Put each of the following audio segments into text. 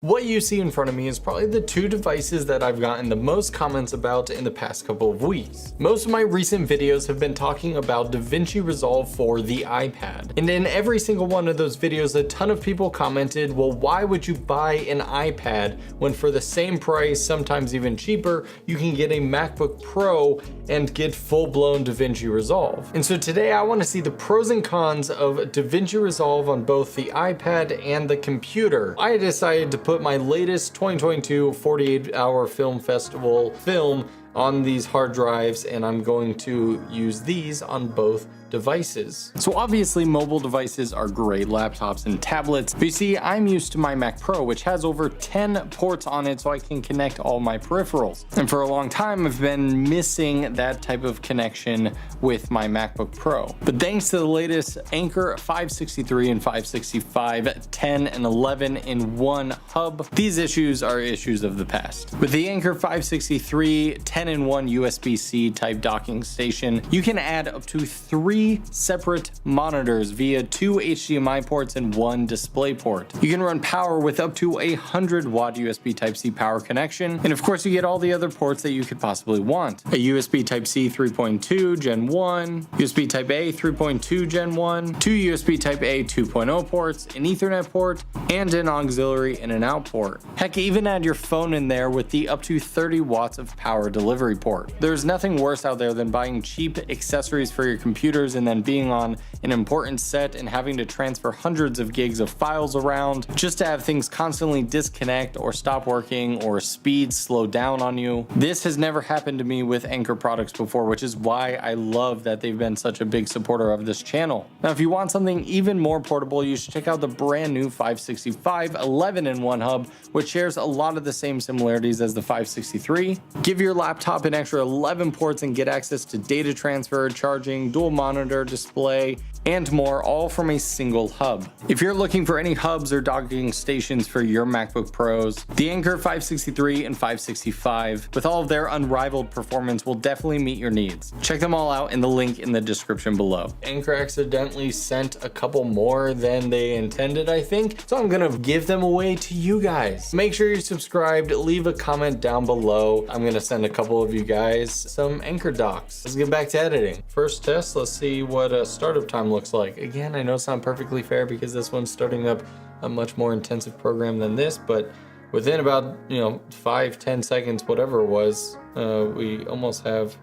What you see in front of me is probably the two devices that I've gotten the most comments about in the past couple of weeks. Most of my recent videos have been talking about DaVinci Resolve for the iPad. And in every single one of those videos, a ton of people commented, well, why would you buy an iPad when for the same price, sometimes even cheaper, you can get a MacBook Pro and get full-blown DaVinci Resolve? And so today I want to see the pros and cons of DaVinci Resolve on both the iPad and the computer. I decided to put my latest 2022 48-hour film festival film on these hard drives, and I'm going to use these on both devices. So obviously mobile devices are great, laptops and tablets, but you see, I'm used to my Mac Pro, which has over 10 ports on it so I can connect all my peripherals. And for a long time, I've been missing that type of connection with my MacBook Pro. But thanks to the latest Anker 563 and 565 10 and 11 in one hub, these issues are issues of the past. With the Anker 563 10 in 1 USB-C type docking station, you can add up to 3 separate monitors via 2 HDMI ports and 1 display port. You can run power with up to 100-watt USB Type-C power connection, and of course you get all the other ports that you could possibly want. A USB Type-C 3.2 Gen 1, USB Type-A 3.2 Gen 1, 2 USB Type-A 2.0 ports, an Ethernet port, and an auxiliary in and out port. Heck, even add your phone in there with the up to 30 watts of power delivery port. There's nothing worse out there than buying cheap accessories for your computers and then being on an important set and having to transfer hundreds of gigs of files around just to have things constantly disconnect or stop working or speed slow down on you. This has never happened to me with Anker products before, which is why I love that they've been such a big supporter of this channel. Now, if you want something even more portable, you should check out the brand new 565 11 in 1 hub, which shares a lot of the same similarities as the 563. Give your laptop an extra 11 ports and get access to data transfer, charging, dual monitor display, and more, all from a single hub. If you're looking for any hubs or docking stations for your MacBook Pros, the Anker 563 and 565, with all of their unrivaled performance, will definitely meet your needs. Check them all out in the link in the description below. Anker accidentally sent a couple more than they intended, I think, so I'm gonna give them away to you guys. Make sure you're subscribed, leave a comment down below. I'm gonna send a couple of you guys some Anker docs. Let's get back to editing. First test, let's see what a startup time looks like. Again, I know it's not perfectly fair because this one's starting up a much more intensive program than this, but within about 5-10 seconds, whatever it was, we almost have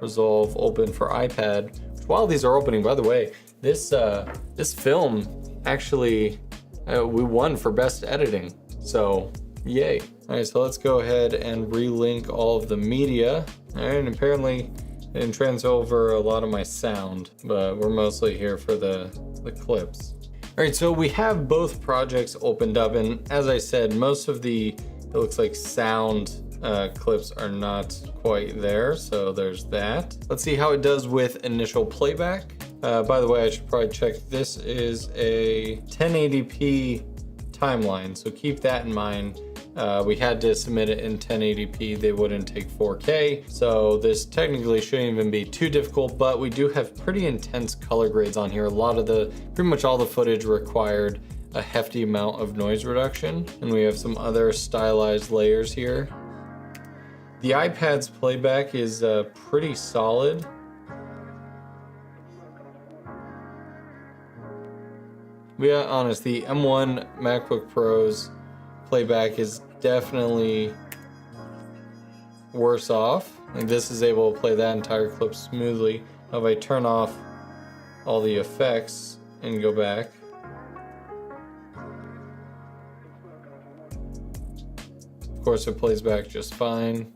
Resolve open for iPad. While these are opening, by the way, this film actually we won for best editing, so yay. All right, so let's go ahead and relink all of the media. All right, and apparently I didn't transfer over a lot of my sound, but we're mostly here for the clips. All right, so we have both projects opened up, and as I said, most of the, it looks like sound clips are not quite there, so there's that. Let's see how it does with initial playback. By the way, I should probably check, this is a 1080p timeline, so keep that in mind. We had to submit it in 1080p, they wouldn't take 4K, so this technically shouldn't even be too difficult, but we do have pretty intense color grades on here. Pretty much all the footage required a hefty amount of noise reduction, and we have some other stylized layers here. The iPad's playback is pretty solid. To be honest, the M1 MacBook Pro's playback is definitely worse off. Like, this is able to play that entire clip smoothly. Now if I turn off all the effects and go back, of course it plays back just fine.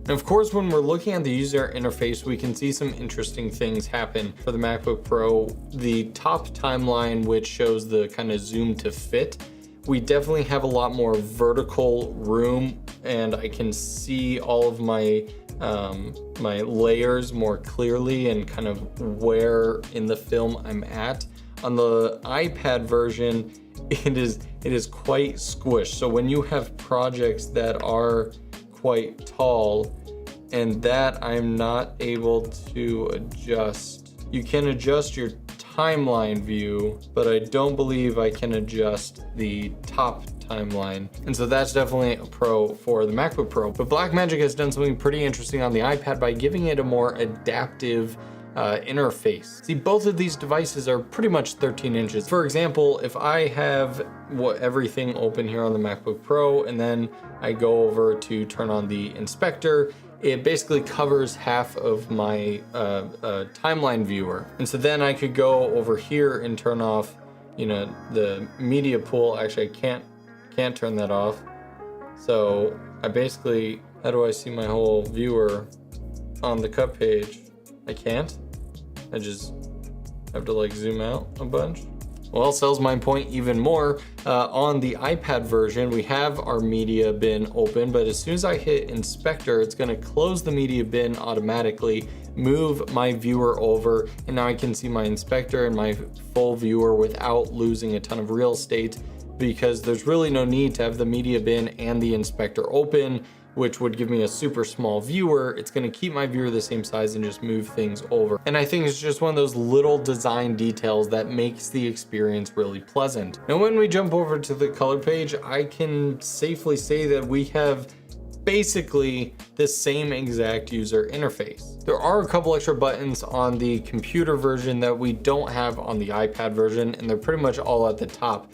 And of course, when we're looking at the user interface, we can see some interesting things happen. For the MacBook Pro, the top timeline, which shows the kind of zoom to fit, we definitely have a lot more vertical room, and I can see all of my my layers more clearly and kind of where in the film I'm at. On the iPad version, it is quite squished. So when you have projects that are quite tall and that I'm not able to adjust, you can adjust your timeline view, but I don't believe I can adjust the top timeline. And so that's definitely a pro for the MacBook Pro. But Blackmagic has done something pretty interesting on the iPad by giving it a more adaptive interface. See, both of these devices are pretty much 13 inches. For example, if I have everything open here on the MacBook Pro and then I go over to turn on the inspector, it basically covers half of my timeline viewer. And so then I could go over here and turn off, you know, the media pool. Actually, I can't turn that off. So I basically, how do I see my whole viewer on the cut page? I can't. I just have to like zoom out a bunch. Well, sells my point even more. On the iPad version, we have our media bin open, but as soon as I hit inspector, it's gonna close the media bin automatically, move my viewer over, and now I can see my inspector and my full viewer without losing a ton of real estate, because there's really no need to have the media bin and the inspector open, which would give me a super small viewer. It's gonna keep my viewer the same size and just move things over. And I think it's just one of those little design details that makes the experience really pleasant. Now, when we jump over to the color page, I can safely say that we have basically the same exact user interface. There are a couple extra buttons on the computer version that we don't have on the iPad version, and they're pretty much all at the top.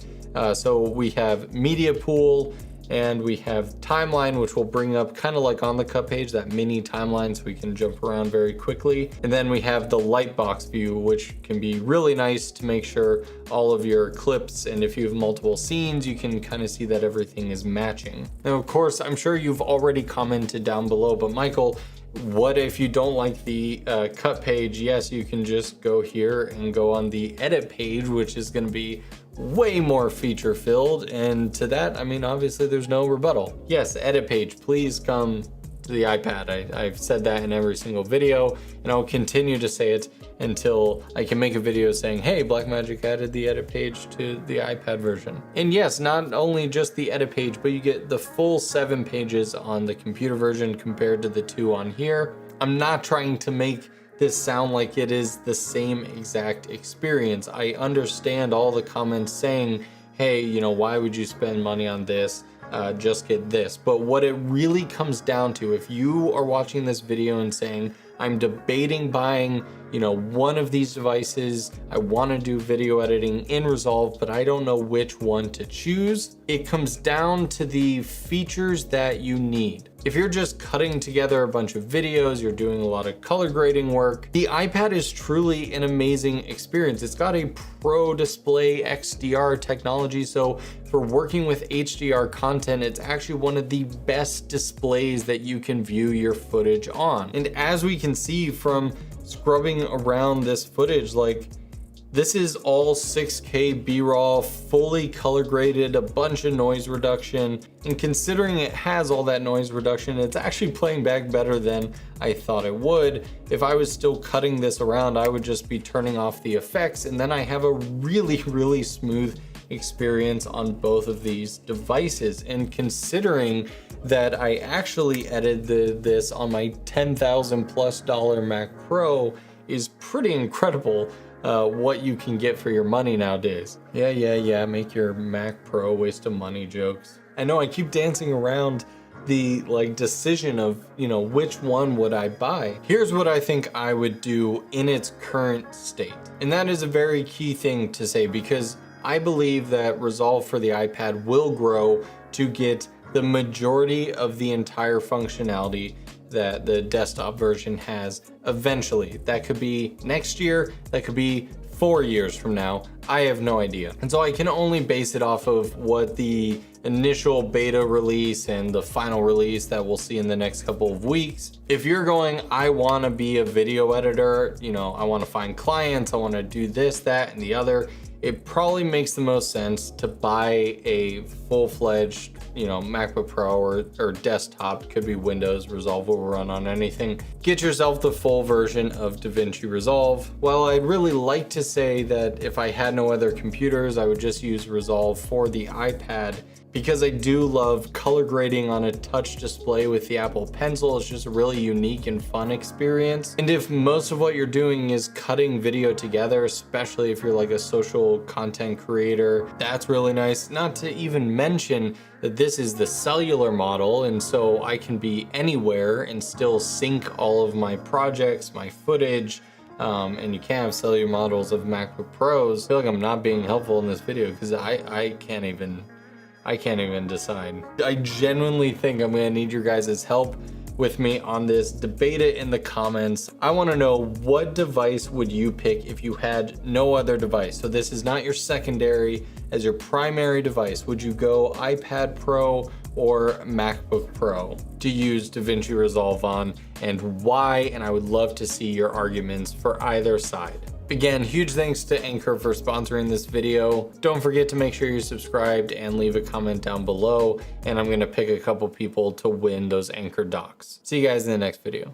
So we have media pool, and we have timeline, which will bring up kind of like on the cut page, that mini timeline, so we can jump around very quickly. And then we have the lightbox view, which can be really nice to make sure all of your clips, and if you have multiple scenes, you can kind of see that everything is matching. Now, of course, I'm sure you've already commented down below, but Michael, what if you don't like the cut page? Yes, you can just go here and go on the edit page, which is gonna be way more feature filled. And to that, I mean, obviously there's no rebuttal. Yes, edit page, please come to the iPad. I've said that in every single video, and I'll continue to say it until I can make a video saying, hey, Blackmagic added the edit page to the iPad version. And yes, not only just the edit page, but you get the full 7 pages on the computer version compared to the 2 on here. I'm not trying to make this sound like it is the same exact experience. I understand all the comments saying, hey, you know, why would you spend money on this? Just get this. But what it really comes down to, if you are watching this video and saying, I'm debating buying, you know, one of these devices, I want to do video editing in Resolve, but I don't know which one to choose, it comes down to the features that you need. If you're just cutting together a bunch of videos, you're doing a lot of color grading work, the iPad is truly an amazing experience. It's got a Pro Display XDR technology, so for working with HDR content, it's actually one of the best displays that you can view your footage on. And as we can see from scrubbing around this footage, like, this is all 6K B-raw, fully color graded, a bunch of noise reduction. And considering it has all that noise reduction, it's actually playing back better than I thought it would. If I was still cutting this around, I would just be turning off the effects, and then I have a really, really smooth experience on both of these devices. And considering that I actually edited this on my $10,000+ Mac Pro is pretty incredible. What you can get for your money nowadays. Yeah, make your Mac Pro waste of money jokes. I know I keep dancing around the decision of, you know, which one would I buy. Here's what I think I would do in its current state. And that is a very key thing to say, because I believe that Resolve for the iPad will grow to get the majority of the entire functionality that the desktop version has eventually. That could be next year, that could be 4 years from now. I have no idea. And so I can only base it off of what the initial beta release and the final release that we'll see in the next couple of weeks. If you're going, I want to be a video editor, you know, I want to find clients, I want to do this, that, and the other, it probably makes the most sense to buy a full-fledged, you know, MacBook Pro or desktop. Could be Windows. Resolve will run on anything. Get yourself the full version of DaVinci Resolve. While I'd really like to say that if I had no other computers, I would just use Resolve for the iPad, because I do love color grading on a touch display with the Apple Pencil. It's just a really unique and fun experience. And if most of what you're doing is cutting video together, especially if you're like a social content creator, that's really nice. Not to even mention that this is the cellular model, and so I can be anywhere and still sync all of my projects, my footage, and you can't have cellular models of MacBook Pros. I feel like I'm not being helpful in this video because I can't even decide. I genuinely think I'm gonna need your guys' help with me on this. Debate it in the comments. I wanna know, what device would you pick if you had no other device? So this is not your secondary, as your primary device. Would you go iPad Pro or MacBook Pro to use DaVinci Resolve on, and why? And I would love to see your arguments for either side. Again, huge thanks to Anchor for sponsoring this video. Don't forget to make sure you're subscribed and leave a comment down below, and I'm gonna pick a couple people to win those Anchor docs. See you guys in the next video.